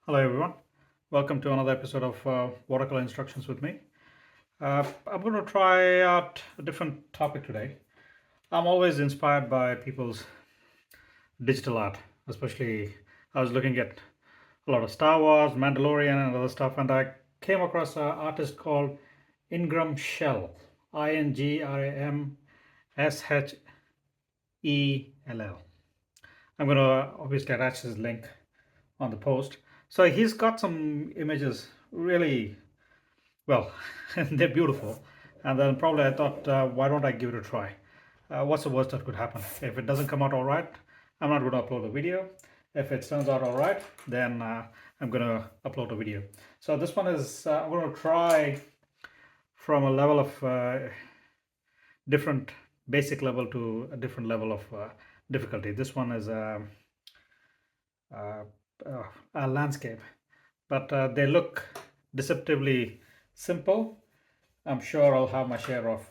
Hello everyone, welcome to another episode of Watercolor Instructions with me. I'm going to try out a different topic today. I'm always inspired by people's digital art, especially I was looking at a lot of Star Wars, Mandalorian, and other stuff, and I came across an artist called Ingram Shell, IngramShell. I'm going to obviously attach his link on the post. So he's got some images really well, they're beautiful. And then probably I thought, why don't I give it a try? What's the worst that could happen? If it doesn't come out all right, I'm not going to upload the video. If it turns out all right, then I'm going to upload the video. So this one is, I'm going to try from a level of different basic level to a different level of difficulty. This one is uh, a landscape, but they look deceptively simple. I'm sure I'll have my share of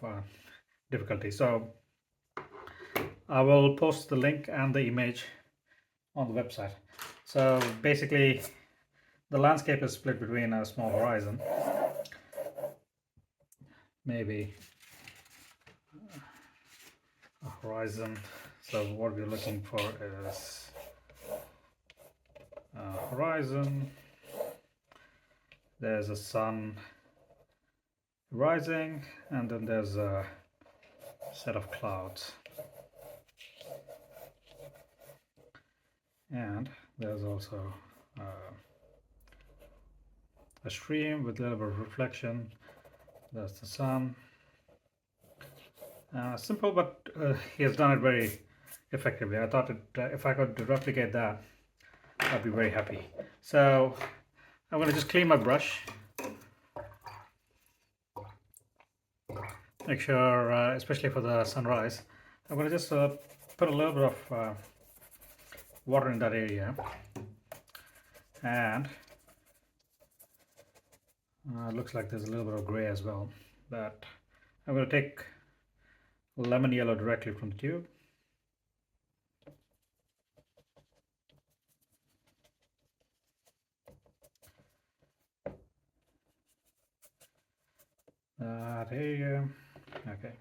difficulty. So I will post the link and the image on the website. So basically, the landscape is split between a small horizon, maybe a horizon. So what we're looking for is a horizon. There's a sun rising, and then there's a set of clouds. And there's also a stream with a little bit of reflection. That's the sun. Simple, but he has done it very effectively. I thought if I could replicate that, I'd be very happy. So I'm going to just clean my brush. Make sure, especially for the sunrise, I'm going to just put a little bit of water in that area. And it looks like there's a little bit of gray as well. But I'm going to take lemon yellow directly from the tube. That area. Okay.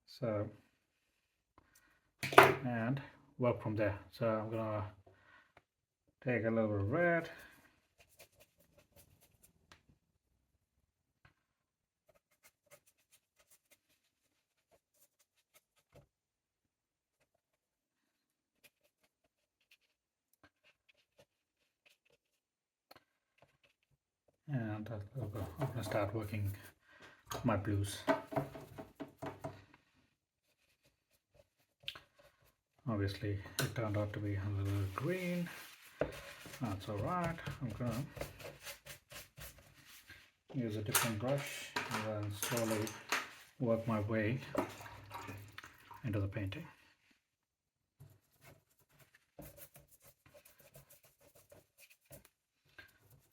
So, and work from there. So I'm gonna take a little bit of red. And I'm gonna start working my blues. Obviously, it turned out to be a little green. That's all right. I'm gonna use a different brush and then slowly work my way into the painting.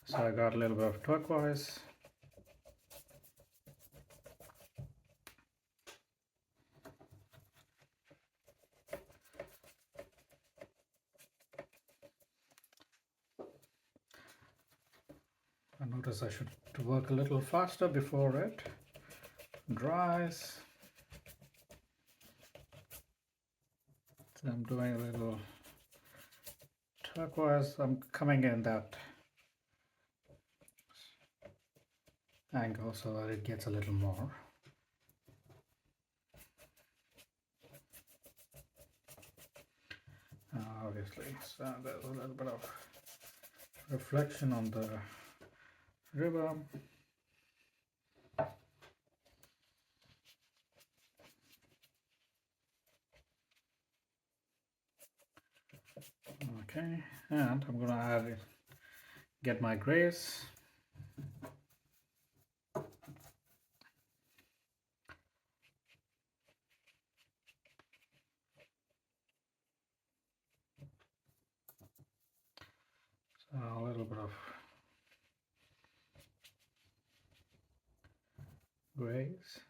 So I got a little bit of turquoise. I notice I should work a little faster before it dries. So I'm doing a little turquoise. I'm coming in that angle so that it gets a little more. Obviously, so there's a little bit of reflection on the river. Okay, and I'm gonna get my grays. So a little bit of grays.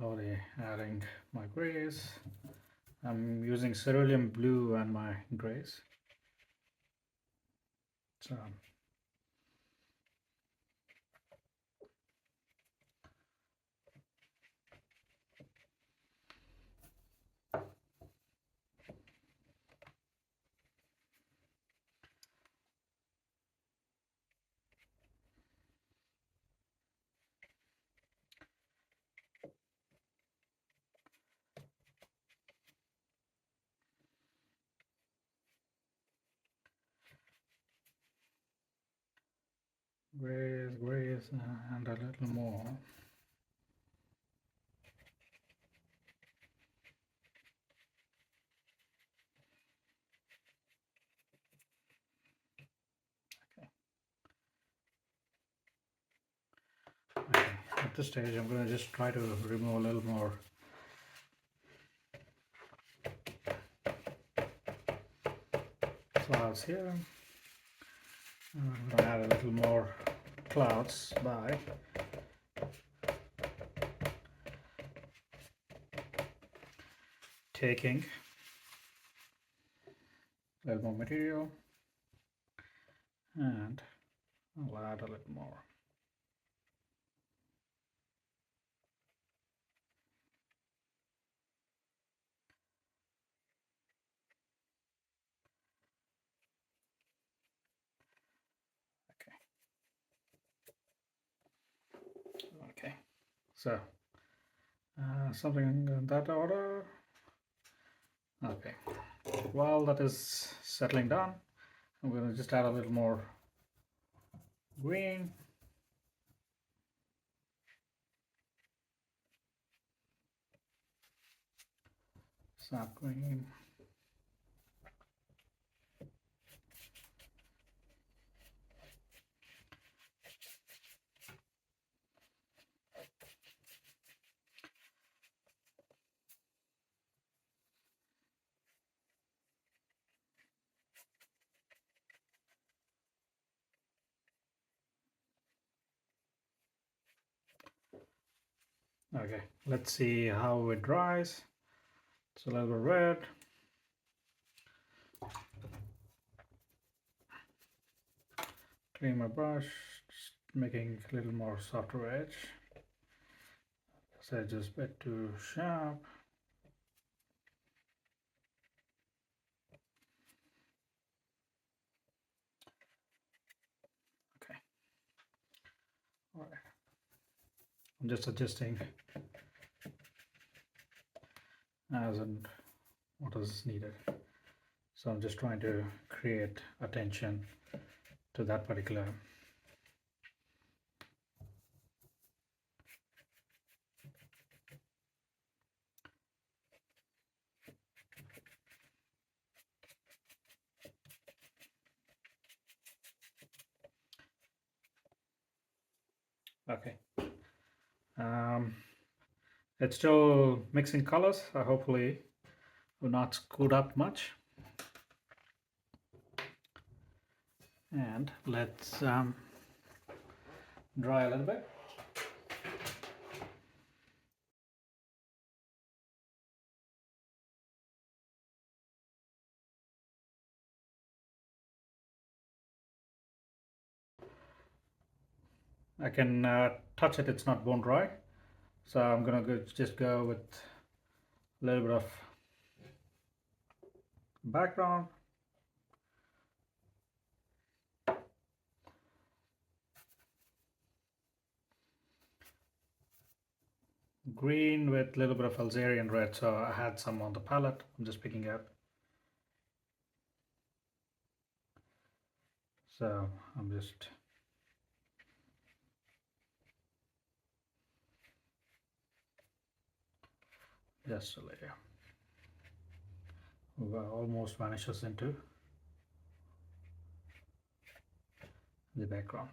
slowly adding my grays. I'm using cerulean blue and my grays. So grays, and a little more. Okay. At this stage, I'm going to just try to remove a little more clouds here. I'm going to add a little more clouds by taking a little more material and I'll add a little more. Okay, so something in that order. Okay, while that is settling down, I'm going to just add a little more green. Sap green. Okay, let's see how it dries. It's a little bit red. Clean my brush, just making a little more softer edge. This edge is a bit too sharp. Okay. All right. I'm just adjusting as and what is needed. So I'm just trying to create attention to that particular. Okay. It's still mixing colors. Hopefully will not screwed up much. And let's dry a little bit. I can touch it, it's not bone dry. So I'm gonna just go with a little bit of background. Green with a little bit of Algerian red, so I had some on the palette. I'm just picking up. So I'm just a layer. Almost vanishes into the background.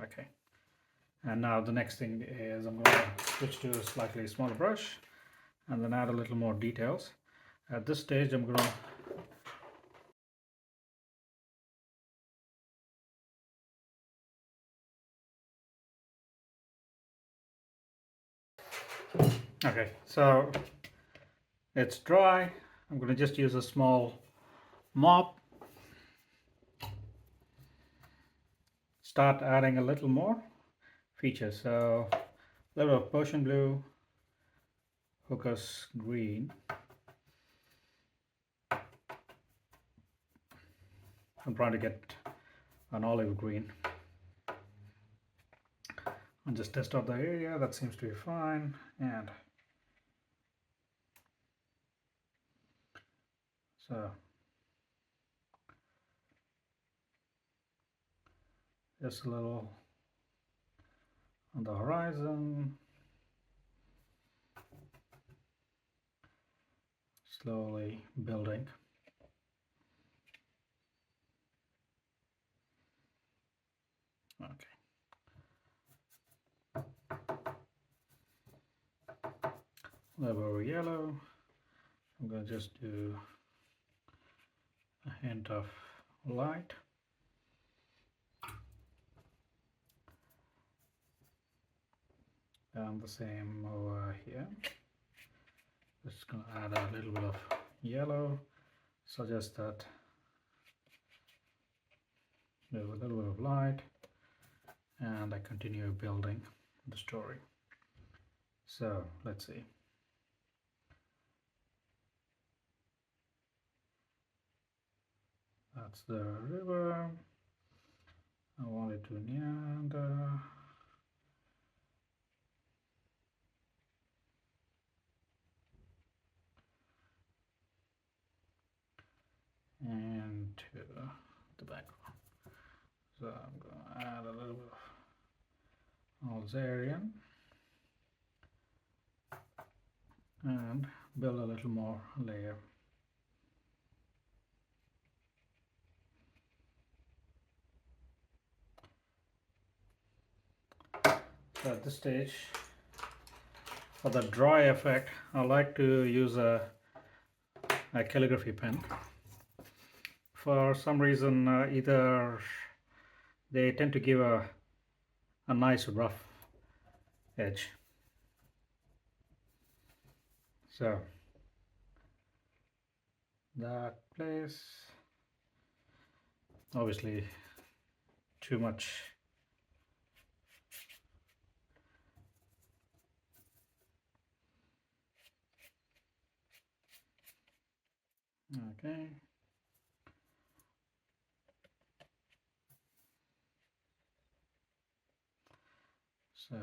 Okay, and now the next thing is I'm going to switch to a slightly smaller brush and then add a little more details. At this stage I'm going to Okay, so it's dry. I'm going to just use a small mop. Start adding a little more features. So a little of Persian blue, focus green. I'm trying to get an olive green and just test out the area. That seems to be fine. And so just a little on the horizon, slowly building. Okay. A little bit of yellow. I'm going to just do a hint of light. And the same over here. Just going to add a little bit of yellow. Suggest that there's a little bit of light, and I continue building the story. So let's see. That's the river. I want it to meander. And to the background. So I'm going to add a little bit of Algerian and build a little more layer. So at this stage, for the dry effect, I like to use a calligraphy pen. For some reason, either they tend to give a nice rough edge. So that place, obviously too much. Okay. So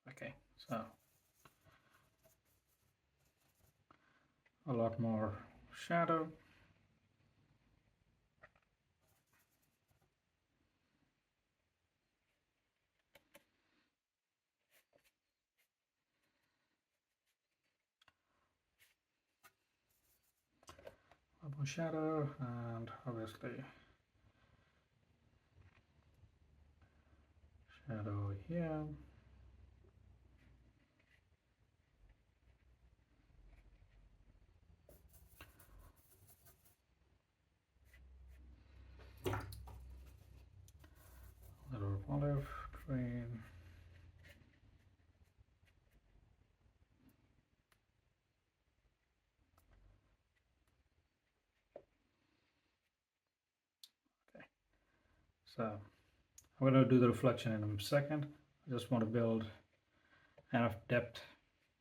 okay, so a lot more shadow. A lot more shadow, and obviously shadow here. A little olive green. Okay, so I'm going to do the reflection in a second. I just want to build enough depth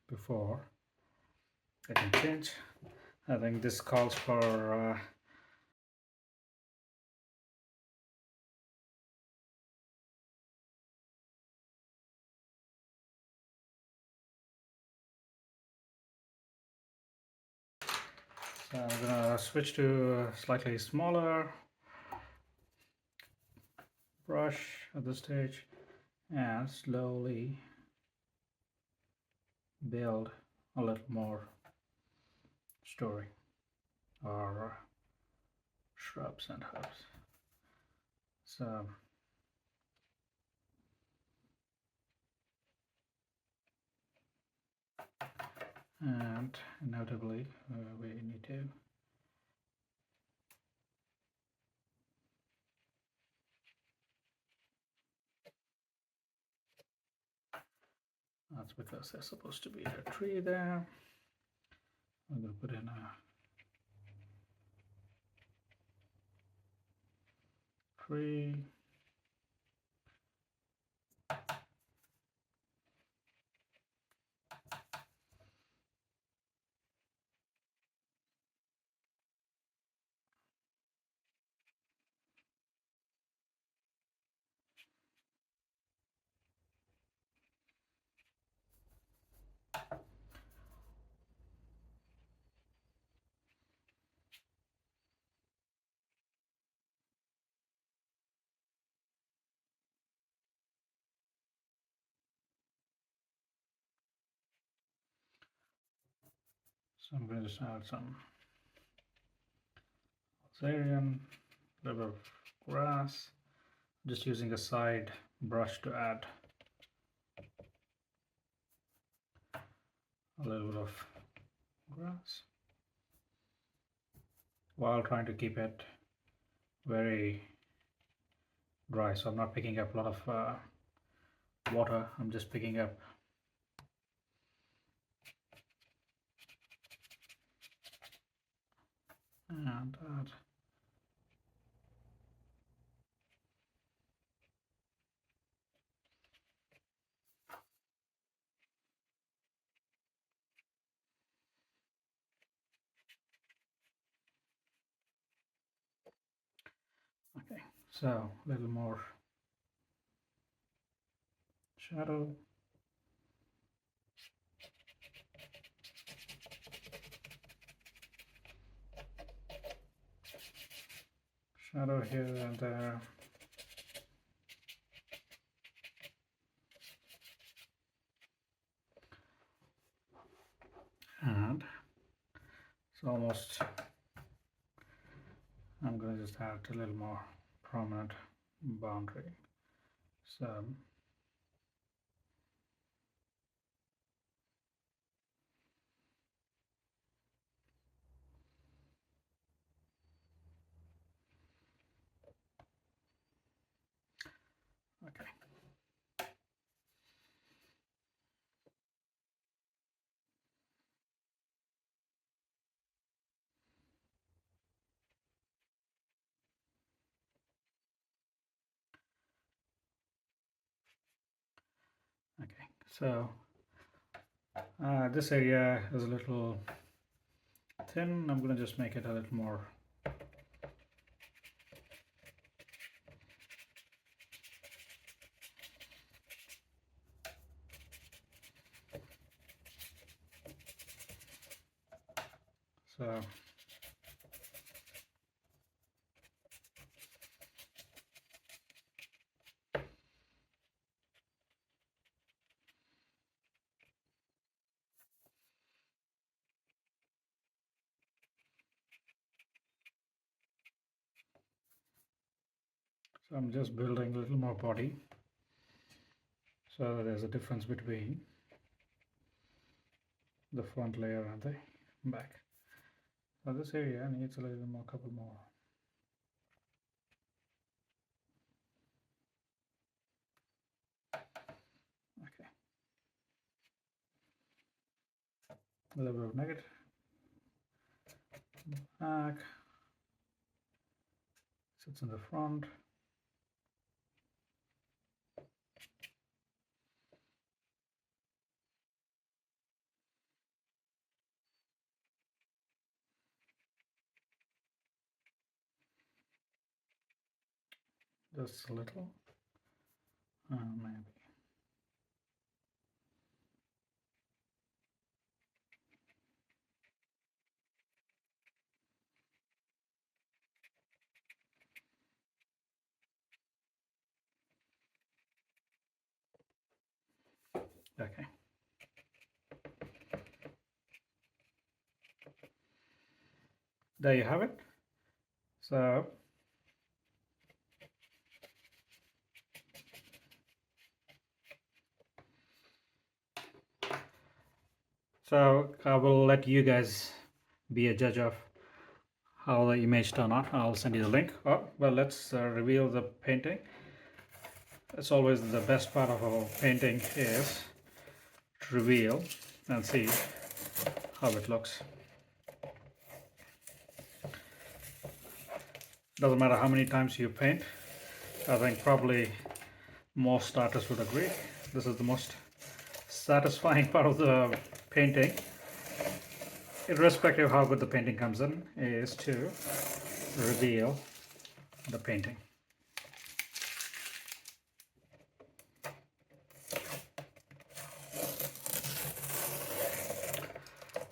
before I can change. I think this calls for so I'm gonna switch to a slightly smaller brush at this stage and slowly build a little more story or shrubs and herbs. So and inevitably we need to That's because there's supposed to be a tree there. I'm going to put in a tree. So I'm going to just add some Alsarian, a little bit of grass. Just using a side brush to add a little bit of grass while trying to keep it very dry. So I'm not picking up a lot of water. I'm just picking up and add. Okay, so a little more shadow. Shadow here and there. And it's almost, I'm going to just add a little more prominent boundary. So okay. Okay, so this area is a little thin. I'm going to just make it a little more. So I'm just building a little more body. So there's a difference between the front layer and the back. So this area needs a little more, couple more. Okay. A little bit of negative. Back. Sits in the front. Just a little. Maybe. Okay. There you have it. So I will let you guys be a judge of how the image turned out. I'll send you the link. Oh, well, let's reveal the painting. It's always the best part of our painting is reveal and see how it looks. Doesn't matter how many times you paint. I think probably most artists would agree this is the most satisfying part of the painting, irrespective of how good the painting comes in, is to reveal the painting.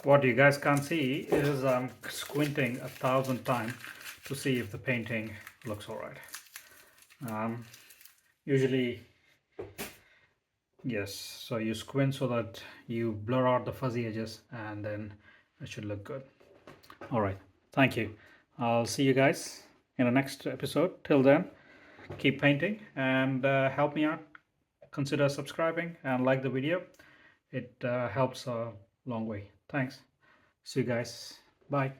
What you guys can't see is I'm squinting 1,000 times to see if the painting looks all right. Usually, yes, so you squint so that you blur out the fuzzy edges and then it should look good. All right, thank you. I'll see you guys in the next episode. Till then, keep painting and help me out. Consider subscribing and like the video. It helps a long way. Thanks. See you guys. Bye.